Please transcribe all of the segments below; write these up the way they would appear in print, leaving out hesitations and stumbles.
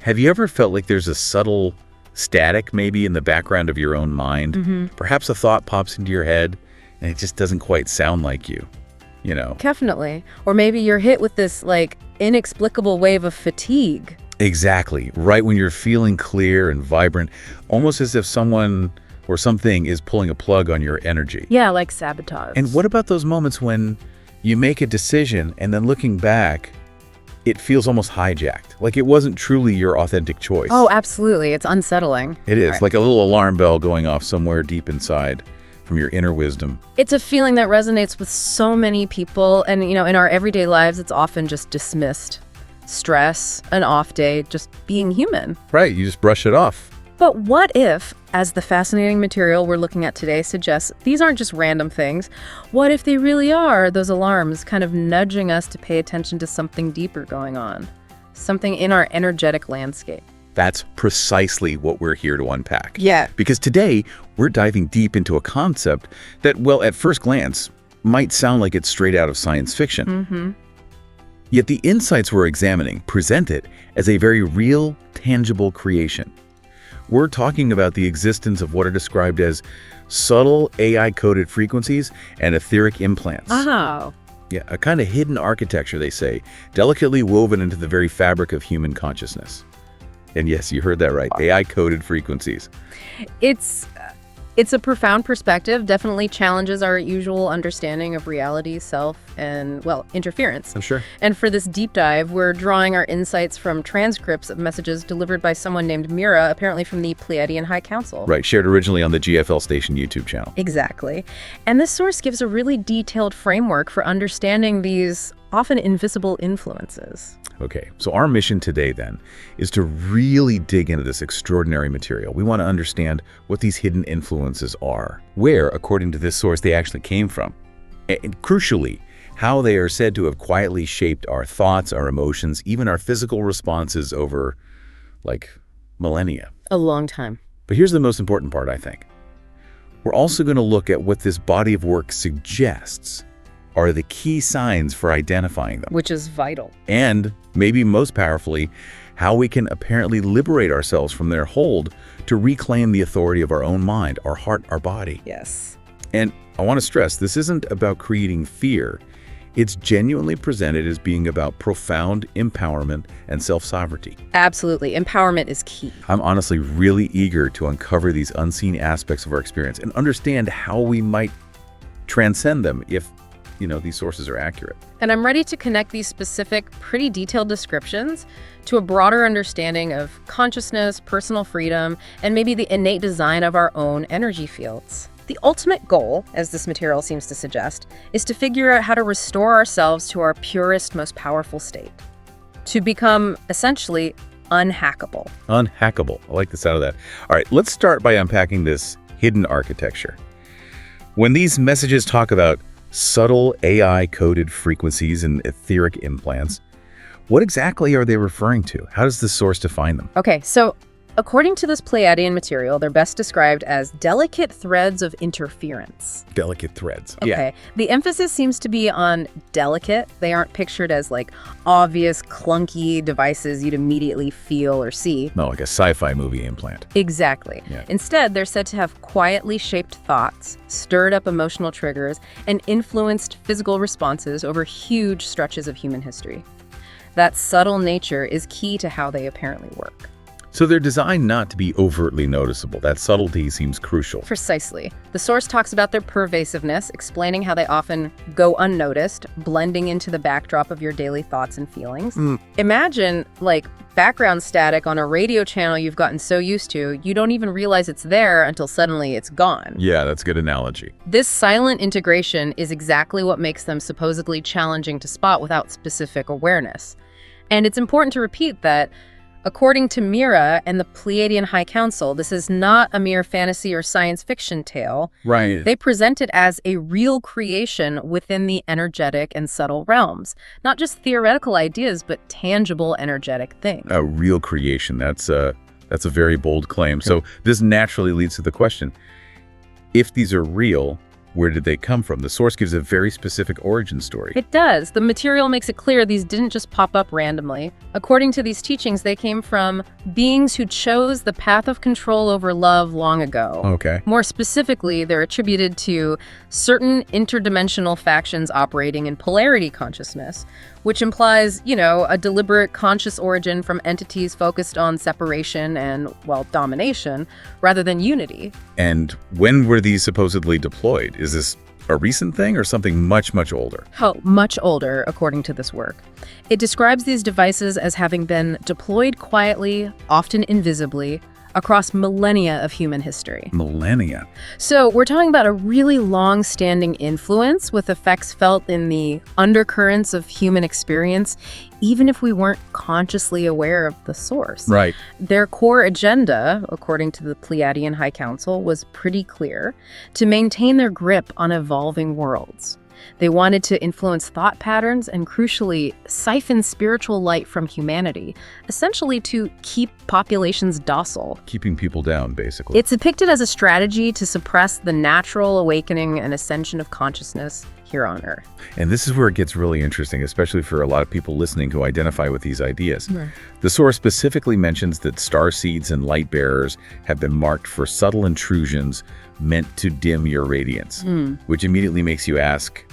Have you ever felt like there's a subtle static maybe in the background of your own mind? Perhaps a thought pops into your head and it just doesn't quite sound like you, you know? Definitely. Or maybe you're hit with this, like, inexplicable wave of fatigue. Exactly. Right when you're feeling clear and vibrant, almost as if someone or something is pulling a plug on your energy. Yeah, like sabotage. And what about those moments when you make a decision and then looking back, it feels almost hijacked, like it wasn't truly your authentic choice? Oh, absolutely. It's unsettling. It is, like a little alarm bell going off somewhere deep inside from your inner wisdom. It's a feeling that resonates with so many people. And, you know, in our everyday lives, it's often just dismissed. Stress, an off day, just being human. Right, you just brush it off. But what if, as the fascinating material we're looking at today suggests, these aren't just random things? What if they really are those alarms kind of nudging us to pay attention to something deeper going on? Something in our energetic landscape. That's precisely what we're here to unpack. Yeah. Because today, we're diving deep into a concept that, well, at first glance, might sound like it's straight out of science fiction. Yet the insights we're examining present it as a very real, tangible creation. We're talking about the existence of what are described as subtle AI-coded frequencies and etheric implants. Oh. Yeah, a kind of hidden architecture, they say, delicately woven into the very fabric of human consciousness. And yes, you heard that right, AI-coded frequencies. It's a profound perspective, definitely challenges our usual understanding of reality, self, and, well, interference. I'm sure. And for this deep dive, we're drawing our insights from transcripts of messages delivered by someone named Meera, apparently from the Pleiadian High Council. Right, shared originally on the GFL Station YouTube channel. Exactly. And this source gives a really detailed framework for understanding these often invisible influences. Okay, so our mission today then is to really dig into this extraordinary material. We want to understand what these hidden influences are, where, according to this source, they actually came from, and crucially, how they are said to have quietly shaped our thoughts, our emotions, even our physical responses over, like, millennia. A long time. But here's the most important part, I think. We're also going to look at what this body of work suggests are the key signs for identifying them. Which is vital. And, maybe most powerfully, how we can apparently liberate ourselves from their hold to reclaim the authority of our own mind, our heart, our body. Yes. And I want to stress, this isn't about creating fear. It's genuinely presented as being about profound empowerment and self-sovereignty. Absolutely. Empowerment is key. I'm honestly really eager to uncover these unseen aspects of our experience and understand how we might transcend them if, you know, these sources are accurate. And I'm ready to connect these specific, pretty detailed descriptions to a broader understanding of consciousness, personal freedom, and maybe the innate design of our own energy fields. The ultimate goal, as this material seems to suggest, is to figure out how to restore ourselves to our purest, most powerful state. To become, essentially, unhackable. Unhackable. I like the sound of that. All right, let's start by unpacking this hidden architecture. When these messages talk about subtle AI-coded frequencies and etheric implants, what exactly are they referring to? How does the source define them? Okay, so according to this Pleiadian material, they're best described as delicate threads of interference. Delicate threads. Okay. Yeah. The emphasis seems to be on delicate. They aren't pictured as like obvious, clunky devices you'd immediately feel or see. No, like a sci-fi movie implant. Exactly. Yeah. Instead, they're said to have quietly shaped thoughts, stirred up emotional triggers, and influenced physical responses over huge stretches of human history. That subtle nature is key to how they apparently work. So they're designed not to be overtly noticeable. That subtlety seems crucial. Precisely. The source talks about their pervasiveness, explaining how they often go unnoticed, blending into the backdrop of your daily thoughts and feelings. Imagine, like, background static on a radio channel you've gotten so used to, you don't even realize it's there until suddenly it's gone. Yeah, that's a good analogy. This silent integration is exactly what makes them supposedly challenging to spot without specific awareness. And it's important to repeat that according to Meera and the Pleiadian High Council, this is not a mere fantasy or science fiction tale. Right. They present it as a real creation within the energetic and subtle realms. Not just theoretical ideas, but tangible energetic things. A real creation. That's a very bold claim. So this naturally leads to the question, if these are real, Where did they come from? The source gives a very specific origin story. It does. The material makes it clear these didn't just pop up randomly. According to these teachings, they came from beings who chose the path of control over love long ago. Okay. More specifically, they're attributed to certain interdimensional factions operating in polarity consciousness, which implies, a deliberate conscious origin from entities focused on separation and, domination, rather than unity. And when were these supposedly deployed? Is this a recent thing or something much, much older? Oh, much older, according to this work. It describes these devices as having been deployed quietly, often invisibly, across millennia of human history. Millennia. So we're talking about a really long-standing influence with effects felt in the undercurrents of human experience, even if we weren't consciously aware of the source. Right. Their core agenda, according to the Pleiadian High Council, was pretty clear: to maintain their grip on evolving worlds. They wanted to influence thought patterns and, crucially, siphon spiritual light from humanity, essentially to keep populations docile. Keeping people down, basically. It's depicted as a strategy to suppress the natural awakening and ascension of consciousness here on Earth. And this is where it gets really interesting, especially for a lot of people listening who identify with these ideas. Right. The source specifically mentions that starseeds and light bearers have been marked for subtle intrusions meant to dim your radiance, which immediately makes you ask,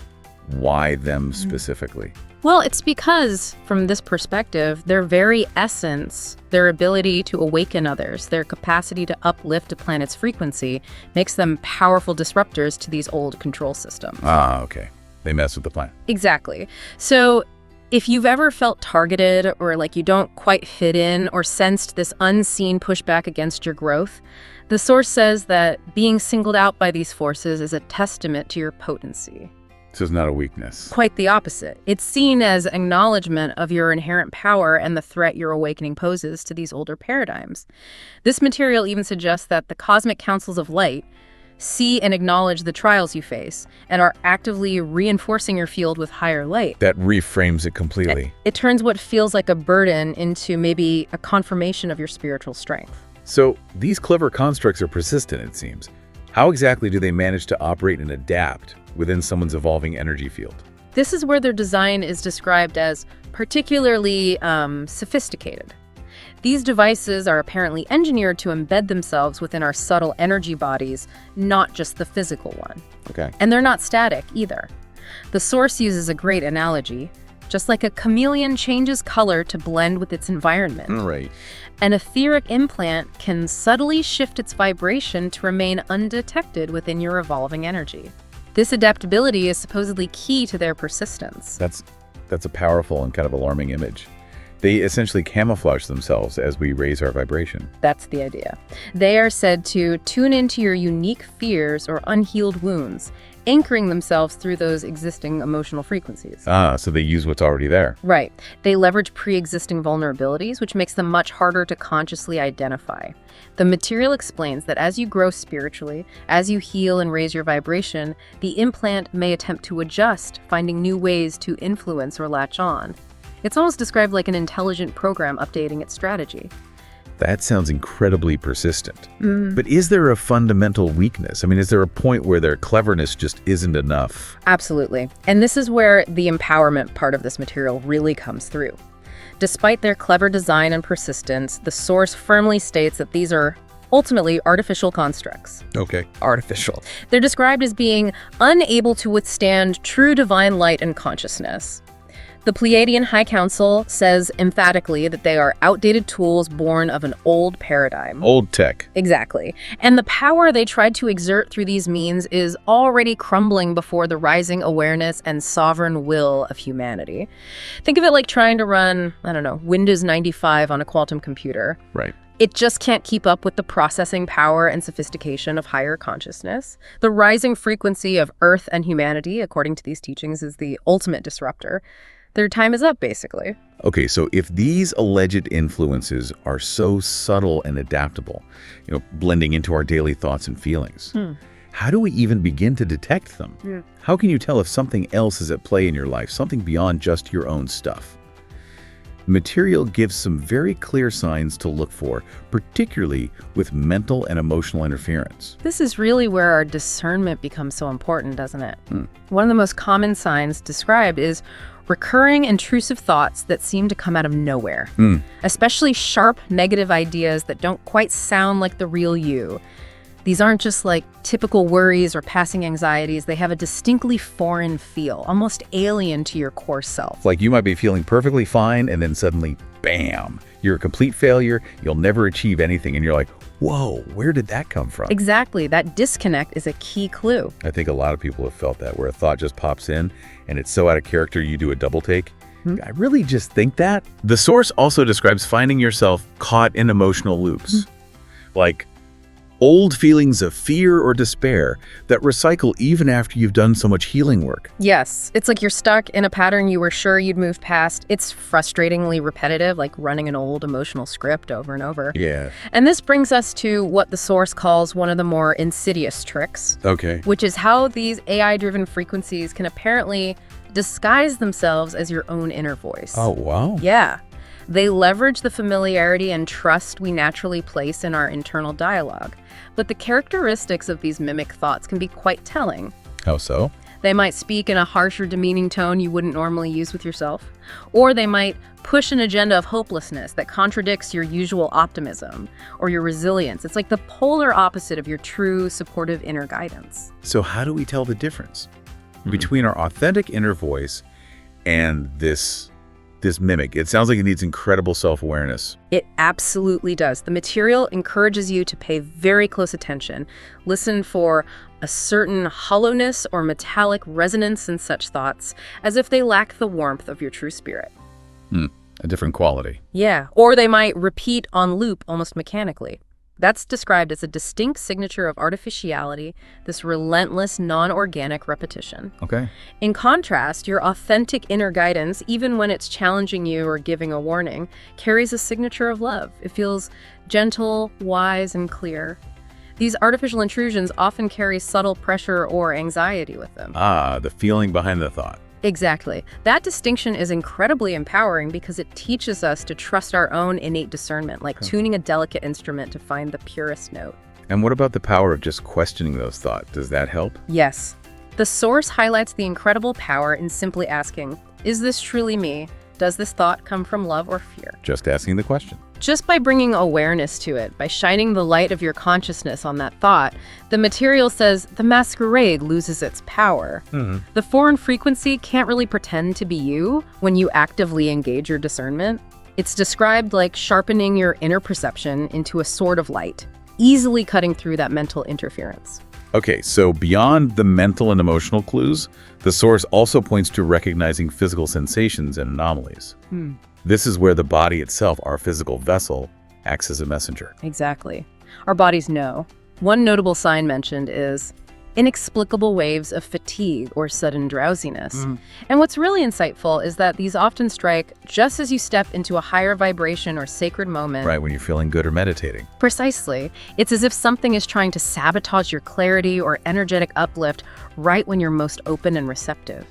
why them specifically? Well, it's because, from this perspective, their very essence, their ability to awaken others, their capacity to uplift a planet's frequency, makes them powerful disruptors to these old control systems. Ah, okay. They mess with the planet. Exactly. So if you've ever felt targeted or like you don't quite fit in or sensed this unseen pushback against your growth, the source says that being singled out by these forces is a testament to your potency. So it's not a weakness. Quite the opposite. It's seen as acknowledgement of your inherent power and the threat your awakening poses to these older paradigms. This material even suggests that the cosmic councils of light see and acknowledge the trials you face and are actively reinforcing your field with higher light. That reframes it completely. It turns what feels like a burden into maybe a confirmation of your spiritual strength. So these clever constructs are persistent, it seems. How exactly do they manage to operate and adapt within someone's evolving energy field? This is where their design is described as particularly sophisticated. These devices are apparently engineered to embed themselves within our subtle energy bodies, not just the physical one. Okay. And they're not static either. The source uses a great analogy. Just like a chameleon changes color to blend with its environment. Right. An etheric implant can subtly shift its vibration to remain undetected within your evolving energy. This adaptability is supposedly key to their persistence. That's a powerful and kind of alarming image. They essentially camouflage themselves as we raise our vibration. That's the idea. They are said to tune into your unique fears or unhealed wounds, anchoring themselves through those existing emotional frequencies. Ah, so they use what's already there. Right. They leverage pre-existing vulnerabilities, which makes them much harder to consciously identify. The material explains that as you grow spiritually, as you heal and raise your vibration, the implant may attempt to adjust, finding new ways to influence or latch on. It's almost described like an intelligent program updating its strategy. That sounds incredibly persistent. But is there a fundamental weakness? I mean, is there a point where their cleverness just isn't enough? Absolutely. And this is where the empowerment part of this material really comes through. Despite their clever design and persistence, the source firmly states that these are ultimately artificial constructs. Okay. Artificial. They're described as being unable to withstand true divine light and consciousness. The Pleiadian High Council says emphatically that they are outdated tools born of an old paradigm. Old tech. Exactly. And the power they tried to exert through these means is already crumbling before the rising awareness and sovereign will of humanity. Think of it like trying to run, Windows 95 on a quantum computer. Right. It just can't keep up with the processing power and sophistication of higher consciousness. The rising frequency of Earth and humanity, according to these teachings, is the ultimate disruptor. Their time is up, basically. Okay, so if these alleged influences are so subtle and adaptable, blending into our daily thoughts and feelings, how do we even begin to detect them? How can you tell if something else is at play in your life, something beyond just your own stuff? Material gives some very clear signs to look for, particularly with mental and emotional interference. This is really where our discernment becomes so important, doesn't it? One of the most common signs described is recurring intrusive thoughts that seem to come out of nowhere, especially sharp negative ideas that don't quite sound like the real you. These aren't just like typical worries or passing anxieties. They have a distinctly foreign feel, almost alien to your core self. Like you might be feeling perfectly fine and then suddenly, bam, you're a complete failure, you'll never achieve anything, and you're like, whoa, where did that come from? Exactly. That disconnect is a key clue. I think a lot of people have felt that, where a thought just pops in and it's so out of character you do a double take. I really just think that? The source also describes finding yourself caught in emotional loops. Like old feelings of fear or despair that recycle even after you've done so much healing work. Yes, it's like you're stuck in a pattern you were sure you'd move past. It's frustratingly repetitive, like running an old emotional script over and over. Yeah. And this brings us to what the source calls one of the more insidious tricks. Okay. Which is how these AI-driven frequencies can apparently disguise themselves as your own inner voice. Oh, wow. Yeah. They leverage the familiarity and trust we naturally place in our internal dialogue. But the characteristics of these mimic thoughts can be quite telling. How so? They might speak in a harsh or demeaning tone you wouldn't normally use with yourself. Or they might push an agenda of hopelessness that contradicts your usual optimism or your resilience. It's like the polar opposite of your true, supportive inner guidance. So how do we tell the difference between our authentic inner voice and this mimic? It sounds like it needs incredible self-awareness. It absolutely does. The material encourages you to pay very close attention. Listen for a certain hollowness or metallic resonance in such thoughts, as if they lack the warmth of your true spirit. A different quality. Yeah, or they might repeat on loop almost mechanically. That's described as a distinct signature of artificiality, this relentless, non-organic repetition. Okay. In contrast, your authentic inner guidance, even when it's challenging you or giving a warning, carries a signature of love. It feels gentle, wise, and clear. These artificial intrusions often carry subtle pressure or anxiety with them. Ah, the feeling behind the thought. Exactly. That distinction is incredibly empowering because it teaches us to trust our own innate discernment, like tuning a delicate instrument to find the purest note. And what about the power of just questioning those thoughts? Does that help? Yes. The source highlights the incredible power in simply asking, is this truly me? Does this thought come from love or fear? Just asking the question. Just by bringing awareness to it, by shining the light of your consciousness on that thought, the material says the masquerade loses its power. The foreign frequency can't really pretend to be you when you actively engage your discernment. It's described like sharpening your inner perception into a sword of light, easily cutting through that mental interference. Okay, so beyond the mental and emotional clues, the source also points to recognizing physical sensations and anomalies. This is where the body itself, our physical vessel, acts as a messenger. Exactly. Our bodies know. One notable sign mentioned is inexplicable waves of fatigue or sudden drowsiness. And what's really insightful is that these often strike just as you step into a higher vibration or sacred moment. Right, when you're feeling good or meditating. Precisely. It's as if something is trying to sabotage your clarity or energetic uplift right when you're most open and receptive.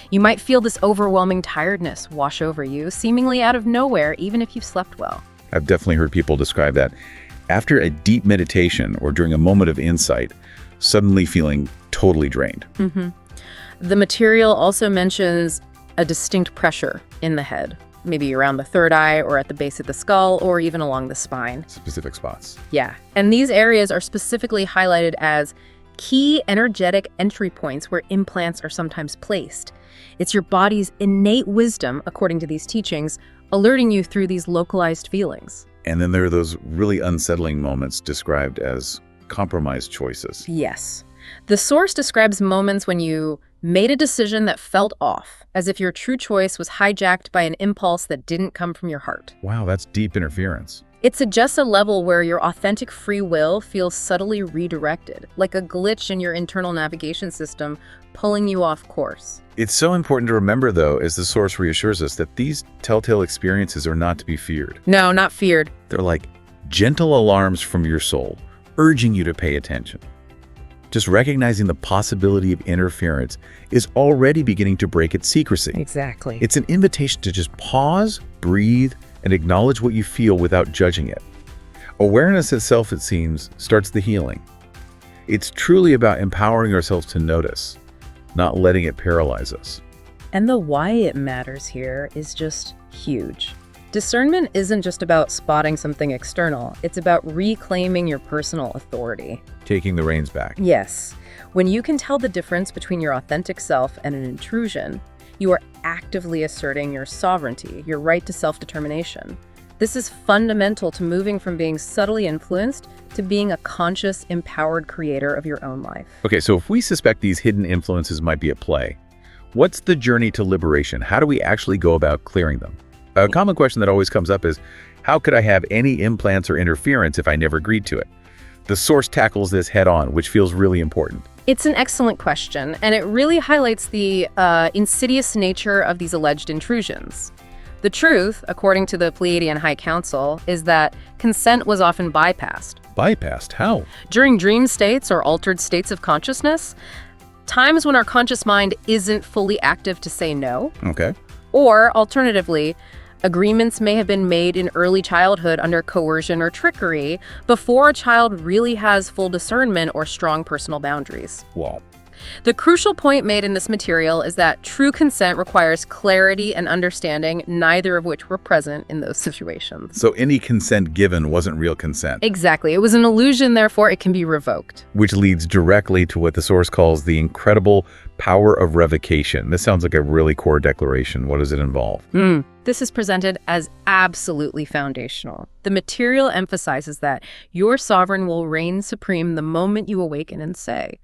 You might feel this overwhelming tiredness wash over you, seemingly out of nowhere, even if you've slept well. I've definitely heard people describe that. After a deep meditation or during a moment of insight, suddenly feeling totally drained. The material also mentions a distinct pressure in the head, maybe around the third eye or at the base of the skull or even along the spine. Specific spots. Yeah, and these areas are specifically highlighted as key energetic entry points where implants are sometimes placed. It's your body's innate wisdom, according to these teachings, alerting you through these localized feelings. And then there are those really unsettling moments described as compromised choices. Yes. The source describes moments when you made a decision that felt off, as if your true choice was hijacked by an impulse that didn't come from your heart. Wow, that's deep interference. It suggests a level where your authentic free will feels subtly redirected, like a glitch in your internal navigation system pulling you off course. It's so important to remember, though, as the source reassures us, that these telltale experiences are not to be feared. No, not feared. They're like gentle alarms from your soul, urging you to pay attention. Just recognizing the possibility of interference is already beginning to break its secrecy. Exactly. It's an invitation to just pause, breathe, and acknowledge what you feel without judging it. Awareness itself, it seems, starts the healing. It's truly about empowering ourselves to notice, not letting it paralyze us. And the why it matters here is just huge. Discernment isn't just about spotting something external, it's about reclaiming your personal authority. Taking the reins back. Yes. When you can tell the difference between your authentic self and an intrusion, you are actively asserting your sovereignty, your right to self-determination. This is fundamental to moving from being subtly influenced to being a conscious, empowered creator of your own life. Okay, so if we suspect these hidden influences might be at play, what's the journey to liberation? How do we actually go about clearing them? A common question that always comes up is, how could I have any implants or interference if I never agreed to it? The source tackles this head on, which feels really important. It's an excellent question, and it really highlights the insidious nature of these alleged intrusions. The truth, according to the Pleiadian High Council, is that consent was often bypassed. Bypassed? How? During dream states or altered states of consciousness, times when our conscious mind isn't fully active to say no. Okay. Or, alternatively, agreements may have been made in early childhood under coercion or trickery before a child really has full discernment or strong personal boundaries. Wow. The crucial point made in this material is that true consent requires clarity and understanding, neither of which were present in those situations. So any consent given wasn't real consent. Exactly. It was an illusion, therefore it can be revoked. Which leads directly to what the source calls the incredible power of revocation. This sounds like a really core declaration. What does it involve? This is presented as absolutely foundational. The material emphasizes that your sovereign will reign supreme the moment you awaken and say.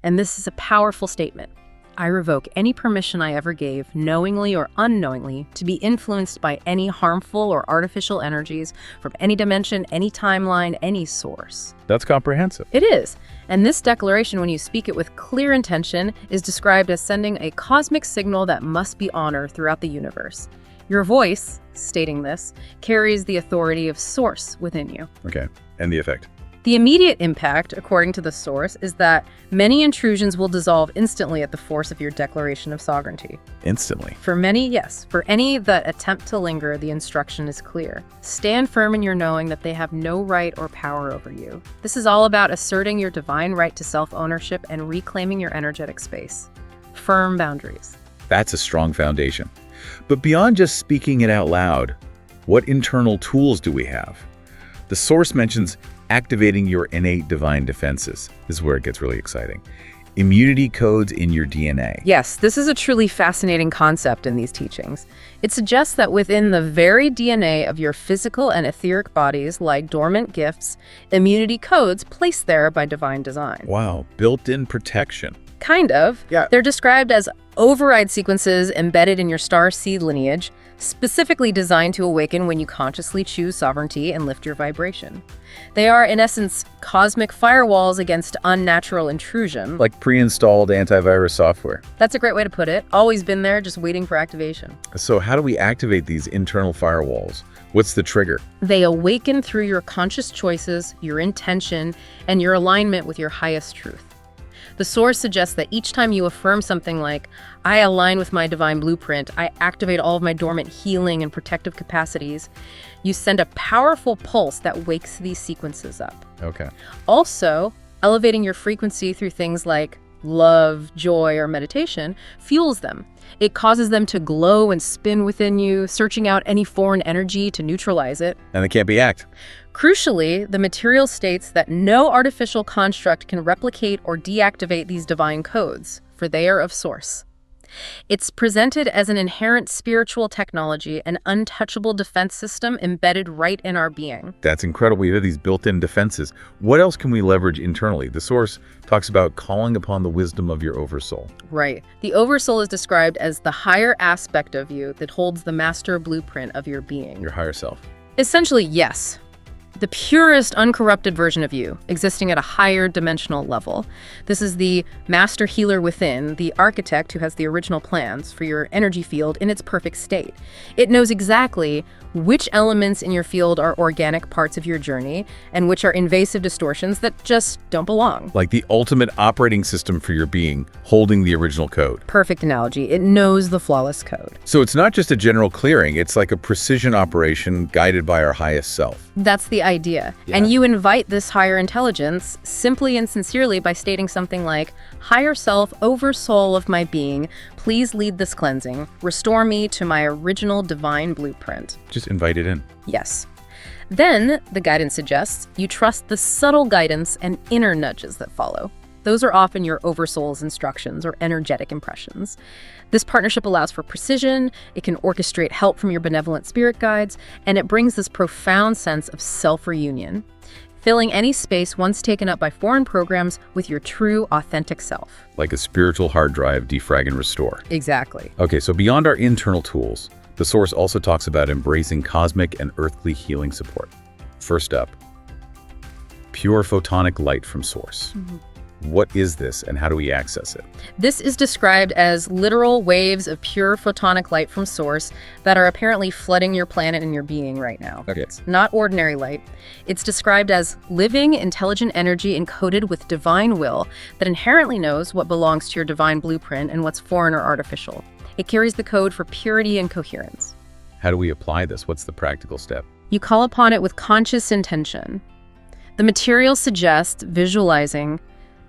And this is a powerful statement. I revoke any permission I ever gave, knowingly or unknowingly, to be influenced by any harmful or artificial energies from any dimension, any timeline, any source. That's comprehensive. It is. And this declaration, when you speak it with clear intention, is described as sending a cosmic signal that must be honored throughout the universe. Your voice, stating this, carries the authority of Source within you. Okay. And the effect? The immediate impact, according to the source, is that many intrusions will dissolve instantly at the force of your declaration of sovereignty. Instantly? For many, yes. For any that attempt to linger, the instruction is clear. Stand firm in your knowing that they have no right or power over you. This is all about asserting your divine right to self-ownership and reclaiming your energetic space. Firm boundaries. That's a strong foundation. But beyond just speaking it out loud, what internal tools do we have? The source mentions activating your innate divine defenses. This is where it gets really exciting. Immunity codes in your DNA. Yes, this is a truly fascinating concept in these teachings. It suggests that within the very DNA of your physical and etheric bodies lie dormant gifts, immunity codes placed there by divine design. Wow, built-in protection. Kind of. Yeah. They're described as override sequences embedded in your star seed lineage, specifically designed to awaken when you consciously choose sovereignty and lift your vibration. They are, in essence, cosmic firewalls against unnatural intrusion. Like pre-installed antivirus software. That's a great way to put it. Always been there, just waiting for activation. So how do we activate these internal firewalls? What's the trigger? They awaken through your conscious choices, your intention, and your alignment with your highest truth. The source suggests that each time you affirm something like, I align with my divine blueprint, I activate all of my dormant healing and protective capacities, you send a powerful pulse that wakes these sequences up. Okay. Also, elevating your frequency through things like love, joy, or meditation fuels them. It causes them to glow and spin within you, searching out any foreign energy to neutralize it. And they can't be hacked. Crucially, the material states that no artificial construct can replicate or deactivate these divine codes, for they are of source. It's presented as an inherent spiritual technology, an untouchable defense system embedded right in our being. That's incredible. We have these built-in defenses. What else can we leverage internally? The source talks about calling upon the wisdom of your Oversoul. Right. The Oversoul is described as the higher aspect of you that holds the master blueprint of your being. Your higher self. Essentially, yes. The purest, uncorrupted version of you, existing at a higher dimensional level. This is the master healer within, the architect who has the original plans for your energy field in its perfect state. It knows exactly which elements in your field are organic parts of your journey and which are invasive distortions that just don't belong. Like the ultimate operating system for your being, holding the original code. Perfect analogy. It knows the flawless code. So it's not just a general clearing, it's like a precision operation guided by our highest self. That's the idea. Yeah. And you invite this higher intelligence simply and sincerely by stating something like, "Higher self, oversoul of my being, please lead this cleansing. Restore me to my original divine blueprint." Just invite it in. Yes. Then, the guidance suggests, you trust the subtle guidance and inner nudges that follow. Those are often your oversoul's instructions or energetic impressions. This partnership allows for precision, it can orchestrate help from your benevolent spirit guides, and it brings this profound sense of self-reunion, filling any space once taken up by foreign programs with your true, authentic self. Like a spiritual hard drive, defrag and restore. Exactly. Okay, so beyond our internal tools, the Source also talks about embracing cosmic and earthly healing support. First up, pure photonic light from Source. What is this and how do we access it? This is described as literal waves of pure photonic light from Source that are apparently flooding your planet and your being right now. Okay. It's not ordinary light. It's described as living, intelligent energy encoded with divine will that inherently knows what belongs to your divine blueprint and what's foreign or artificial. It carries the code for purity and coherence. How do we apply this? What's the practical step? You call upon it with conscious intention. The material suggests visualizing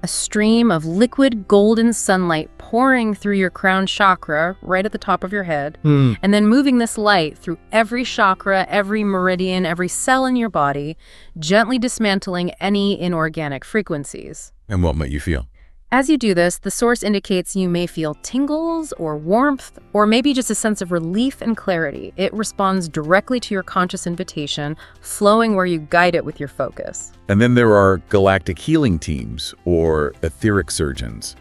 a stream of liquid golden sunlight pouring through your crown chakra right at the top of your head, and then moving this light through every chakra, every meridian, every cell in your body, gently dismantling any inorganic frequencies. And what might you feel? As you do this, the Source indicates you may feel tingles or warmth, or maybe just a sense of relief and clarity. It responds directly to your conscious invitation, flowing where you guide it with your focus. And then there are galactic healing teams or etheric surgeons.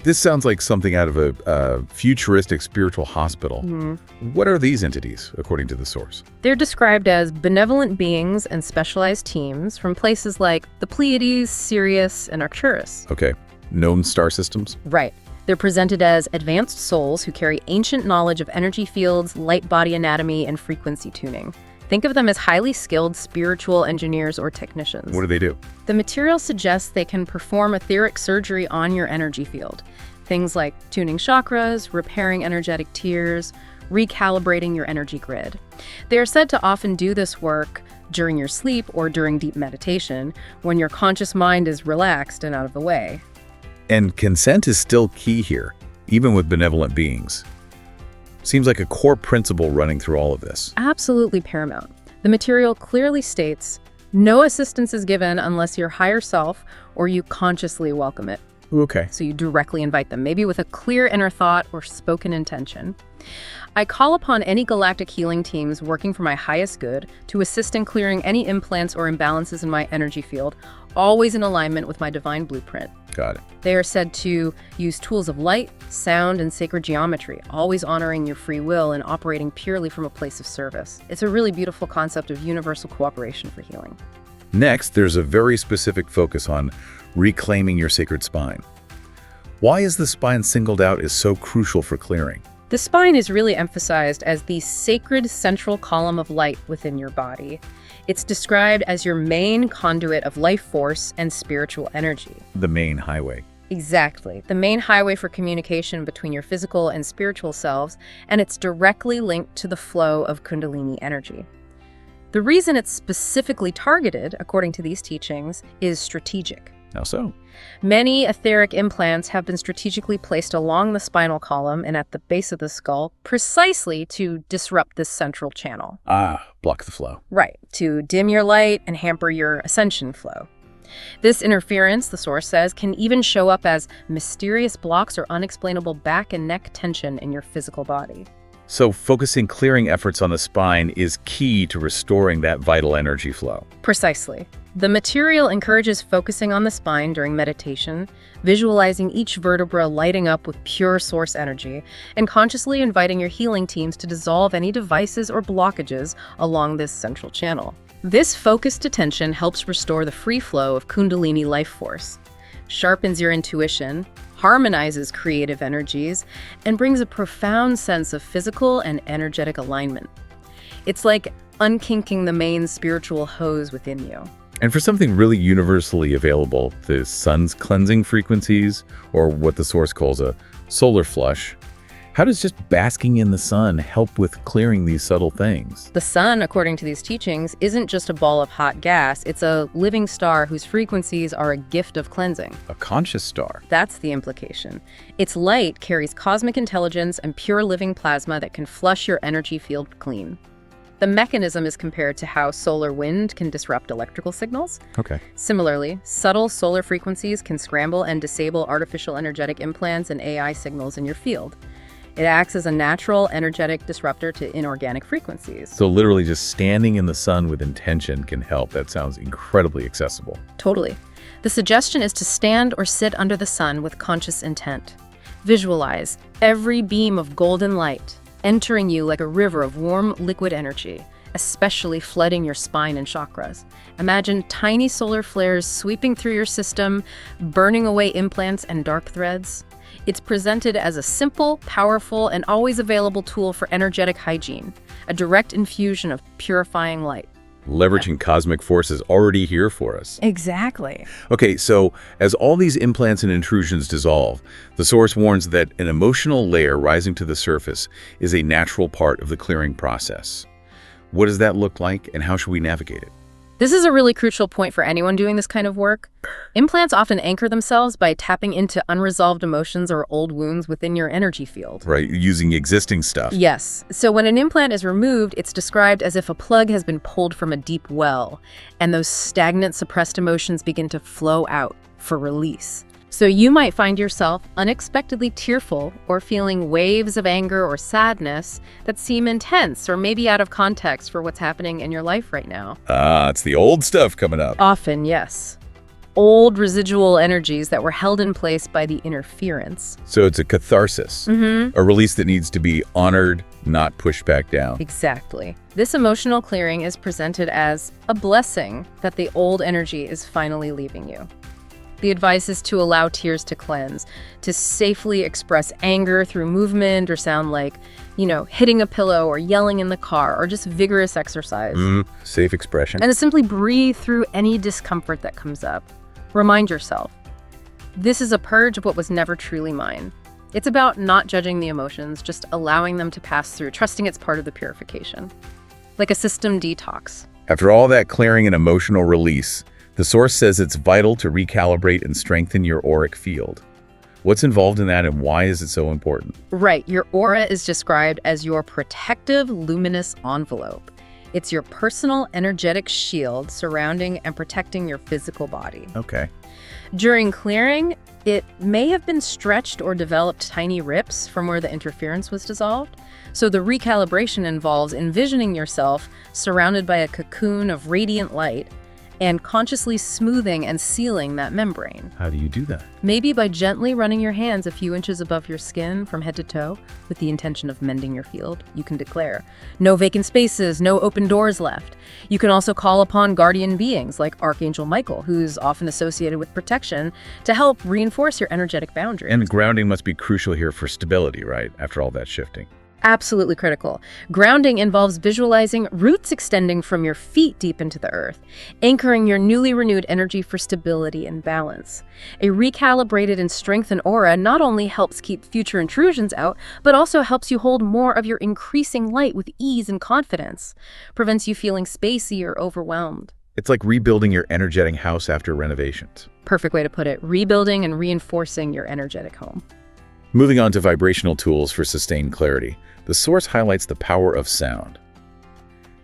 This sounds like something out of a futuristic spiritual hospital. What are these entities, according to the Source? They're described as benevolent beings and specialized teams from places like the Pleiades, Sirius, and Arcturus. Okay. Known star systems? Right. They're presented as advanced souls who carry ancient knowledge of energy fields, light body anatomy, and frequency tuning. Think of them as highly skilled spiritual engineers or technicians. What do they do? The material suggests they can perform etheric surgery on your energy field. Things like tuning chakras, repairing energetic tiers, recalibrating your energy grid. They are said to often do this work during your sleep or during deep meditation, when your conscious mind is relaxed and out of the way. And consent is still key here, even with benevolent beings. Seems like a core principle running through all of this. Absolutely paramount. The material clearly states, no assistance is given unless your higher self or you consciously welcome it. Okay. So you directly invite them, maybe with a clear inner thought or spoken intention. I call upon any galactic healing teams working for my highest good to assist in clearing any implants or imbalances in my energy field, always in alignment with my divine blueprint. Got it. They are said to use tools of light, sound, and sacred geometry, always honoring your free will and operating purely from a place of service. It's a really beautiful concept of universal cooperation for healing. Next, there's a very specific focus on reclaiming your sacred spine. Why is the spine singled out as so crucial for clearing? The spine is really emphasized as the sacred central column of light within your body. It's described as your main conduit of life force and spiritual energy. The main highway. Exactly. The main highway for communication between your physical and spiritual selves, and it's directly linked to the flow of Kundalini energy. The reason it's specifically targeted, according to these teachings, is strategic. How so? Many etheric implants have been strategically placed along the spinal column and at the base of the skull, precisely to disrupt this central channel. Block the flow. Right, to dim your light and hamper your ascension flow. This interference, the Source says, can even show up as mysterious blocks or unexplainable back and neck tension in your physical body. So focusing clearing efforts on the spine is key to restoring that vital energy flow. Precisely. The material encourages focusing on the spine during meditation, visualizing each vertebra lighting up with pure source energy, and consciously inviting your healing teams to dissolve any devices or blockages along this central channel. This focused attention helps restore the free flow of Kundalini life force, sharpens your intuition, harmonizes creative energies, and brings a profound sense of physical and energetic alignment. It's like unkinking the main spiritual hose within you. And for something really universally available, the sun's cleansing frequencies, or what the source calls a solar flush, how does just basking in the sun help with clearing these subtle things? The sun, according to these teachings, isn't just a ball of hot gas. It's a living star whose frequencies are a gift of cleansing. A conscious star. That's the implication. Its light carries cosmic intelligence and pure living plasma that can flush your energy field clean. The mechanism is compared to how solar wind can disrupt electrical signals. Okay. Similarly, subtle solar frequencies can scramble and disable artificial energetic implants and AI signals in your field. It acts as a natural energetic disruptor to inorganic frequencies. So literally just standing in the sun with intention can help. That sounds incredibly accessible. Totally. The suggestion is to stand or sit under the sun with conscious intent. Visualize every beam of golden light entering you like a river of warm liquid energy, especially flooding your spine and chakras. Imagine tiny solar flares sweeping through your system, burning away implants and dark threads. It's presented as a simple, powerful, and always available tool for energetic hygiene, a direct infusion of purifying light. Leveraging cosmic forces already here for us. Exactly. Okay, so as all these implants and intrusions dissolve, the source warns that an emotional layer rising to the surface is a natural part of the clearing process. What does that look like, and how should we navigate it? This is a really crucial point for anyone doing this kind of work. Implants often anchor themselves by tapping into unresolved emotions or old wounds within your energy field. Right, using existing stuff. Yes. So when an implant is removed, it's described as if a plug has been pulled from a deep well, and those stagnant, suppressed emotions begin to flow out for release. So you might find yourself unexpectedly tearful or feeling waves of anger or sadness that seem intense or maybe out of context for what's happening in your life right now. It's the old stuff coming up. Often, yes. Old residual energies that were held in place by the interference. So it's a catharsis, a release that needs to be honored, not pushed back down. Exactly. This emotional clearing is presented as a blessing that the old energy is finally leaving you. The advice is to allow tears to cleanse, to safely express anger through movement or sound like, hitting a pillow or yelling in the car or just vigorous exercise. Safe expression. And to simply breathe through any discomfort that comes up. Remind yourself, this is a purge of what was never truly mine. It's about not judging the emotions, just allowing them to pass through, trusting it's part of the purification. Like a system detox. After all that clearing and emotional release, the source says it's vital to recalibrate and strengthen your auric field. What's involved in that, and why is it so important? Right. Your aura is described as your protective luminous envelope. It's your personal energetic shield surrounding and protecting your physical body. Okay. During clearing, it may have been stretched or developed tiny rips from where the interference was dissolved. So the recalibration involves envisioning yourself surrounded by a cocoon of radiant light and consciously smoothing and sealing that membrane. How do you do that? Maybe by gently running your hands a few inches above your skin from head to toe with the intention of mending your field. You can declare, no vacant spaces, no open doors left. You can also call upon guardian beings like Archangel Michael, who's often associated with protection, to help reinforce your energetic boundaries. And grounding must be crucial here for stability, right? After all that shifting. Absolutely critical. Grounding involves visualizing roots extending from your feet deep into the earth, anchoring your newly renewed energy for stability and balance. A recalibrated and strengthened aura not only helps keep future intrusions out, but also helps you hold more of your increasing light with ease and confidence, prevents you feeling spacey or overwhelmed. It's like rebuilding your energetic house after renovations. Perfect way to put it, rebuilding and reinforcing your energetic home. Moving on to vibrational tools for sustained clarity, the source highlights the power of sound.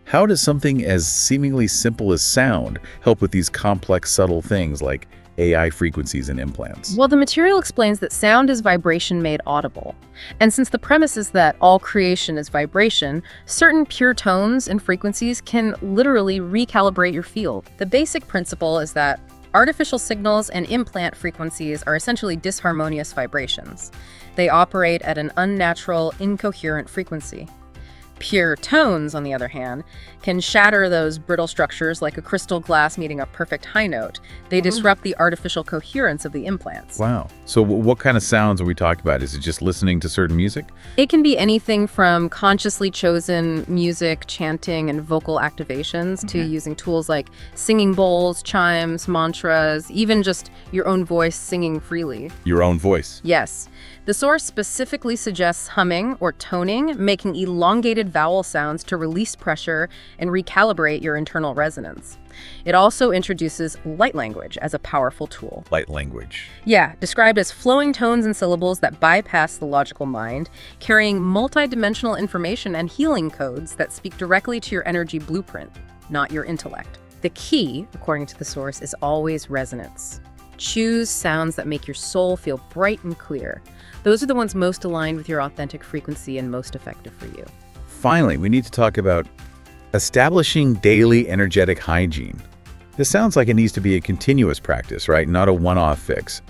How does something as seemingly simple as sound help with these complex, subtle things like AI frequencies and implants? Well, the material explains that sound is vibration made audible. And since the premise is that all creation is vibration, certain pure tones and frequencies can literally recalibrate your field. The basic principle is that artificial signals and implant frequencies are essentially disharmonious vibrations. They operate at an unnatural, incoherent frequency. Pure tones, on the other hand, can shatter those brittle structures like a crystal glass meeting a perfect high note. They disrupt the artificial coherence of the implants. Wow. So what kind of sounds are we talking about? Is it just listening to certain music? It can be anything from consciously chosen music, chanting, and vocal activations to using tools like singing bowls, chimes, mantras, even just your own voice singing freely. Your own voice. Yes. The source specifically suggests humming or toning, making elongated vowel sounds to release pressure and recalibrate your internal resonance. It also introduces light language as a powerful tool. Light language. Yeah, described as flowing tones and syllables that bypass the logical mind, carrying multidimensional information and healing codes that speak directly to your energy blueprint, not your intellect. The key, according to the source, is always resonance. Choose sounds that make your soul feel bright and clear. Those are the ones most aligned with your authentic frequency and most effective for you. Finally, we need to talk about establishing daily energetic hygiene. This sounds like it needs to be a continuous practice, right? Not a one-off fix,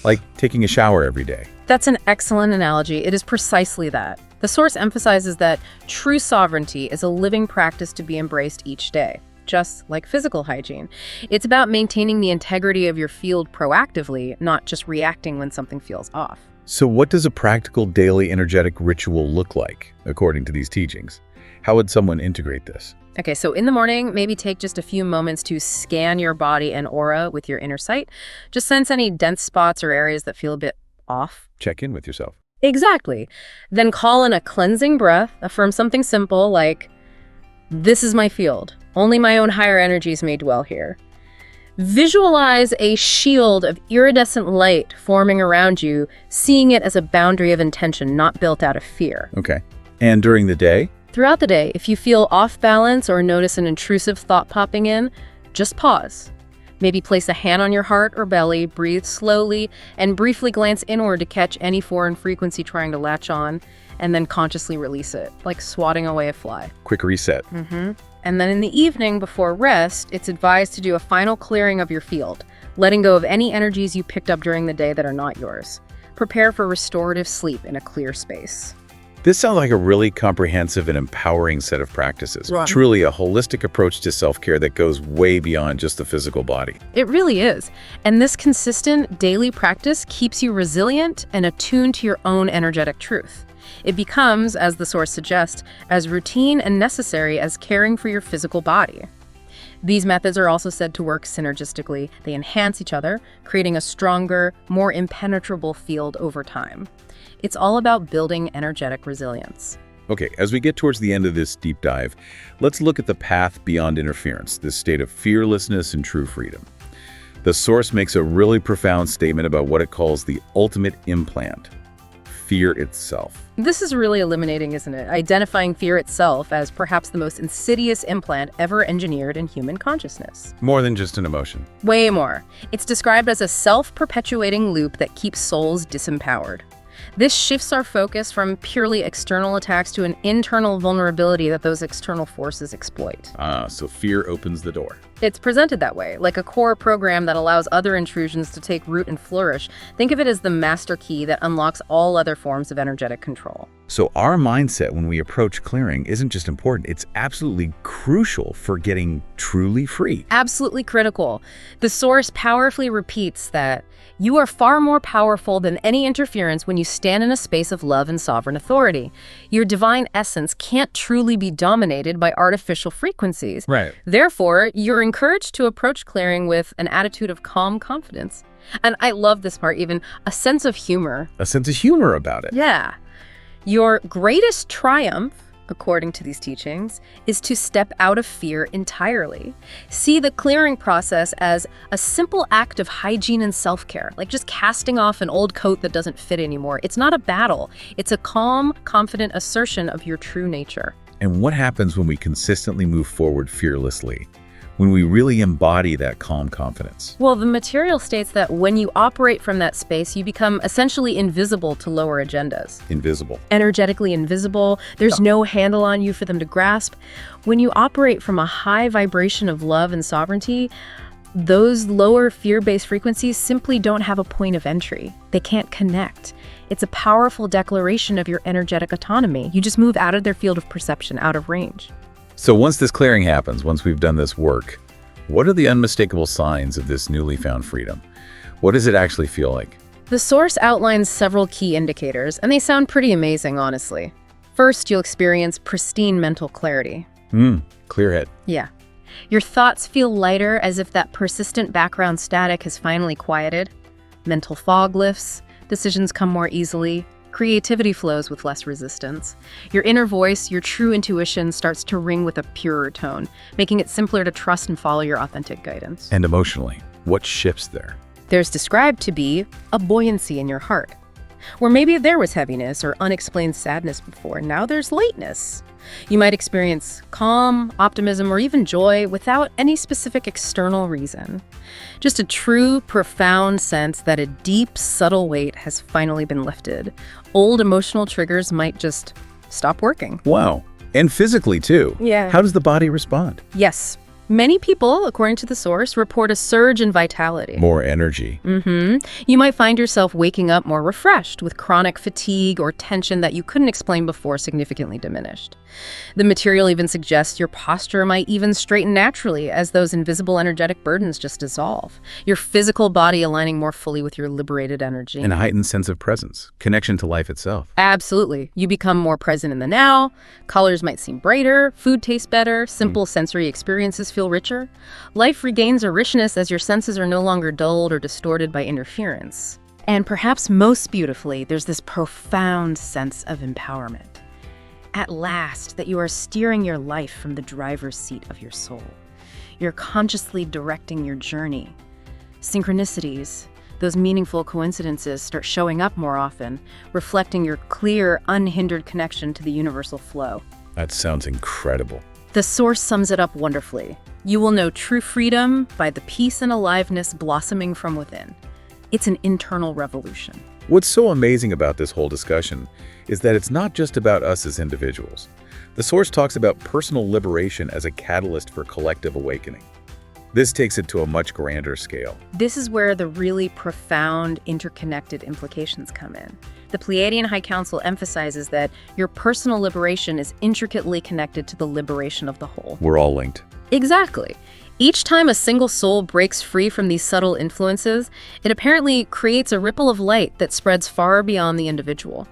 like taking a shower every day. That's an excellent analogy. It is precisely that. The source emphasizes that true sovereignty is a living practice to be embraced each day, just like physical hygiene. It's about maintaining the integrity of your field proactively, not just reacting when something feels off. So what does a practical daily energetic ritual look like, according to these teachings? How would someone integrate this? Okay, so in the morning, maybe take just a few moments to scan your body and aura with your inner sight. Just sense any dense spots or areas that feel a bit off. Check in with yourself. Exactly. Then call in a cleansing breath, affirm something simple like, "This is my field. Only my own higher energies may dwell here." Visualize a shield of iridescent light forming around you, seeing it as a boundary of intention, not built out of fear. Okay. And during the day? Throughout the day, if you feel off balance or notice an intrusive thought popping in, just pause. Maybe place a hand on your heart or belly, breathe slowly, and briefly glance inward to catch any foreign frequency trying to latch on, and then consciously release it, like swatting away a fly. Quick reset. And then in the evening before rest, it's advised to do a final clearing of your field, letting go of any energies you picked up during the day that are not yours. Prepare for restorative sleep in a clear space. This sounds like a really comprehensive and empowering set of practices. Right. Truly a holistic approach to self-care that goes way beyond just the physical body. It really is. And this consistent daily practice keeps you resilient and attuned to your own energetic truth. It becomes, as the source suggests, as routine and necessary as caring for your physical body. These methods are also said to work synergistically. They enhance each other, creating a stronger, more impenetrable field over time. It's all about building energetic resilience. Okay, as we get towards the end of this deep dive, let's look at the path beyond interference, this state of fearlessness and true freedom. The source makes a really profound statement about what it calls the ultimate implant, fear itself. This is really illuminating, isn't it? Identifying fear itself as perhaps the most insidious implant ever engineered in human consciousness. More than just an emotion. Way more. It's described as a self-perpetuating loop that keeps souls disempowered. This shifts our focus from purely external attacks to an internal vulnerability that those external forces exploit. So fear opens the door. It's presented that way, like a core program that allows other intrusions to take root and flourish. Think of it as the master key that unlocks all other forms of energetic control. So our mindset when we approach clearing isn't just important, it's absolutely crucial for getting truly free. Absolutely critical. The source powerfully repeats that you are far more powerful than any interference when you stand in a space of love and sovereign authority. Your divine essence can't truly be dominated by artificial frequencies. Right. Therefore, you're encouraged to approach clearing with an attitude of calm confidence. And I love this part, even a sense of humor. A sense of humor about it. Yeah. Your greatest triumph, according to these teachings, is to step out of fear entirely. See the clearing process as a simple act of hygiene and self-care, like just casting off an old coat that doesn't fit anymore. It's not a battle. It's a calm, confident assertion of your true nature. And what happens when we consistently move forward fearlessly? When we really embody that calm confidence? Well, the material states that when you operate from that space, you become essentially invisible to lower agendas. Invisible. Energetically invisible. There's no handle on you for them to grasp. When you operate from a high vibration of love and sovereignty, Those lower fear-based frequencies simply don't have a point of entry. They can't connect. It's a powerful declaration of your energetic autonomy. You just move out of their field of perception, out of range. So once this clearing happens, once we've done this work, what are the unmistakable signs of this newly found freedom? What does it actually feel like? The source outlines several key indicators, and they sound pretty amazing, honestly. First, you'll experience pristine mental clarity. Clear head. Yeah. Your thoughts feel lighter, as if that persistent background static has finally quieted. Mental fog lifts, decisions come more easily, creativity flows with less resistance. Your inner voice, your true intuition, starts to ring with a purer tone, making it simpler to trust and follow your authentic guidance. And emotionally, what shifts there? There's described to be a buoyancy in your heart. Where maybe there was heaviness or unexplained sadness before, now there's lightness. You might experience calm, optimism, or even joy without any specific external reason. Just a true, profound sense that a deep, subtle weight has finally been lifted. Old emotional triggers might just stop working. Wow. And physically, too. Yeah. How does the body respond? Yes. Many people, according to the source, report a surge in vitality. More energy. You might find yourself waking up more refreshed, with chronic fatigue or tension that you couldn't explain before significantly diminished. The material even suggests your posture might even straighten naturally as those invisible energetic burdens just dissolve. Your physical body aligning more fully with your liberated energy. And a heightened sense of presence, connection to life itself. Absolutely. You become more present in the now, colors might seem brighter, food tastes better, simple sensory experiences feel richer. Life regains a richness as your senses are no longer dulled or distorted by interference. And perhaps most beautifully, there's this profound sense of empowerment. At last, that you are steering your life from the driver's seat of your soul. You're consciously directing your journey. Synchronicities, those meaningful coincidences, start showing up more often, reflecting your clear, unhindered connection to the universal flow. That sounds incredible. The source sums it up wonderfully. You will know true freedom by the peace and aliveness blossoming from within. It's an internal revolution. What's so amazing about this whole discussion is that it's not just about us as individuals. The source talks about personal liberation as a catalyst for collective awakening. This takes it to a much grander scale. This is where the really profound, interconnected implications come in. The Pleiadian High Council emphasizes that your personal liberation is intricately connected to the liberation of the whole. We're all linked. Exactly. Each time a single soul breaks free from these subtle influences, it apparently creates a ripple of light that spreads far beyond the individual.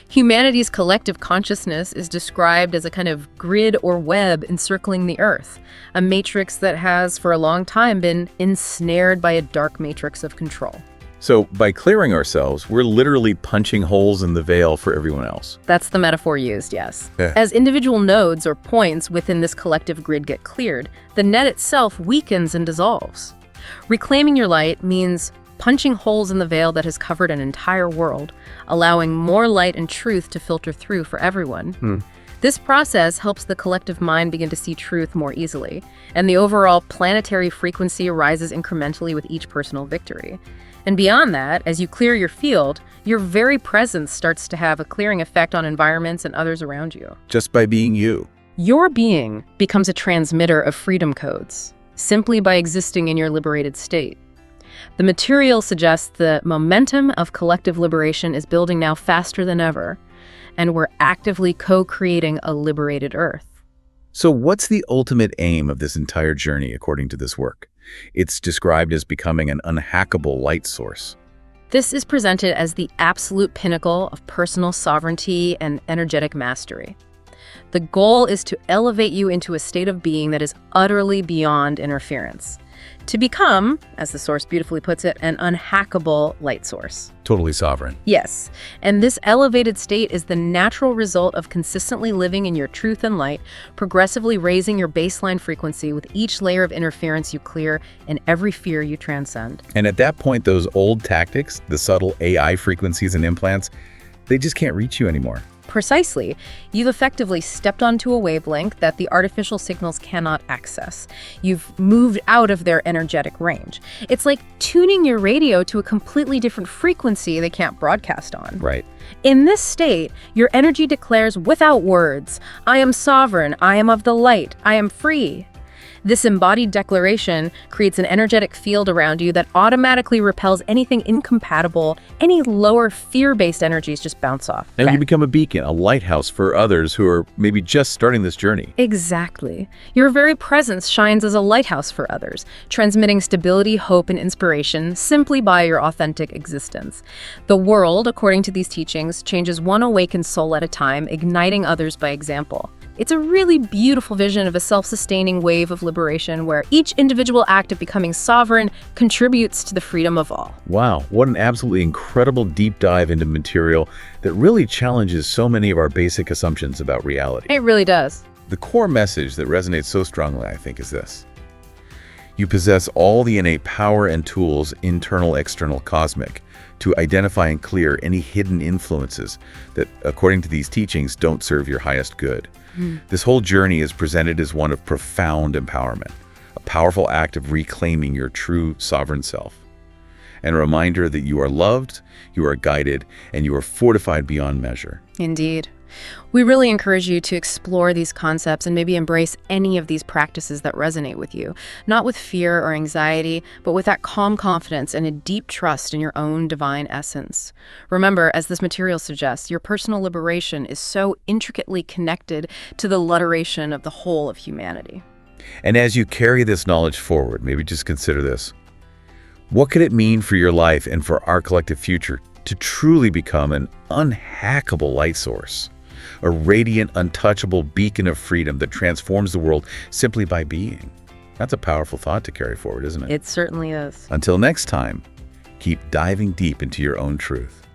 Humanity's collective consciousness is described as a kind of grid or web encircling the Earth, a matrix that has, for a long time, been ensnared by a dark matrix of control. So by clearing ourselves, we're literally punching holes in the veil for everyone else. That's the metaphor used, yes. Yeah. As individual nodes or points within this collective grid get cleared, the net itself weakens and dissolves. Reclaiming your light means punching holes in the veil that has covered an entire world, allowing more light and truth to filter through for everyone. This process helps the collective mind begin to see truth more easily, and the overall planetary frequency rises incrementally with each personal victory. And beyond that, as you clear your field, your very presence starts to have a clearing effect on environments and others around you. Just by being you. Your being becomes a transmitter of freedom codes, simply by existing in your liberated state. The material suggests the momentum of collective liberation is building now faster than ever, and we're actively co-creating a liberated Earth. So what's the ultimate aim of this entire journey according to this work? It's described as becoming an unhackable light source. This is presented as the absolute pinnacle of personal sovereignty and energetic mastery. The goal is to elevate you into a state of being that is utterly beyond interference, to become, as the source beautifully puts it, an unhackable light source. Totally sovereign. Yes, and this elevated state is the natural result of consistently living in your truth and light, progressively raising your baseline frequency with each layer of interference you clear and every fear you transcend. And at that point, those old tactics, the subtle AI frequencies and implants, they just can't reach you anymore. Precisely. You've effectively stepped onto a wavelength that the artificial signals cannot access. You've moved out of their energetic range. It's like tuning your radio to a completely different frequency they can't broadcast on. Right. In this state, your energy declares without words, "I am sovereign, I am of the light, I am free." This embodied declaration creates an energetic field around you that automatically repels anything incompatible. Any lower fear-based energies just bounce off. And you become a beacon, a lighthouse for others who are maybe just starting this journey. Exactly. Your very presence shines as a lighthouse for others, transmitting stability, hope, and inspiration simply by your authentic existence. The world, according to these teachings, changes one awakened soul at a time, igniting others by example. It's a really beautiful vision of a self-sustaining wave of liberation where each individual act of becoming sovereign contributes to the freedom of all. Wow, what an absolutely incredible deep dive into material that really challenges so many of our basic assumptions about reality. It really does. The core message that resonates so strongly, I think, is this. You possess all the innate power and tools, internal, external, cosmic, to identify and clear any hidden influences that, according to these teachings, don't serve your highest good. This whole journey is presented as one of profound empowerment, a powerful act of reclaiming your true sovereign self, and a reminder that you are loved, you are guided, and you are fortified beyond measure. Indeed. We really encourage you to explore these concepts and maybe embrace any of these practices that resonate with you, not with fear or anxiety, but with that calm confidence and a deep trust in your own divine essence. Remember, as this material suggests, your personal liberation is so intricately connected to the liberation of the whole of humanity. And as you carry this knowledge forward, maybe just consider this. What could it mean for your life and for our collective future to truly become an unhackable light source? A radiant, untouchable beacon of freedom that transforms the world simply by being. That's a powerful thought to carry forward, isn't it? It certainly is. Until next time, keep diving deep into your own truth.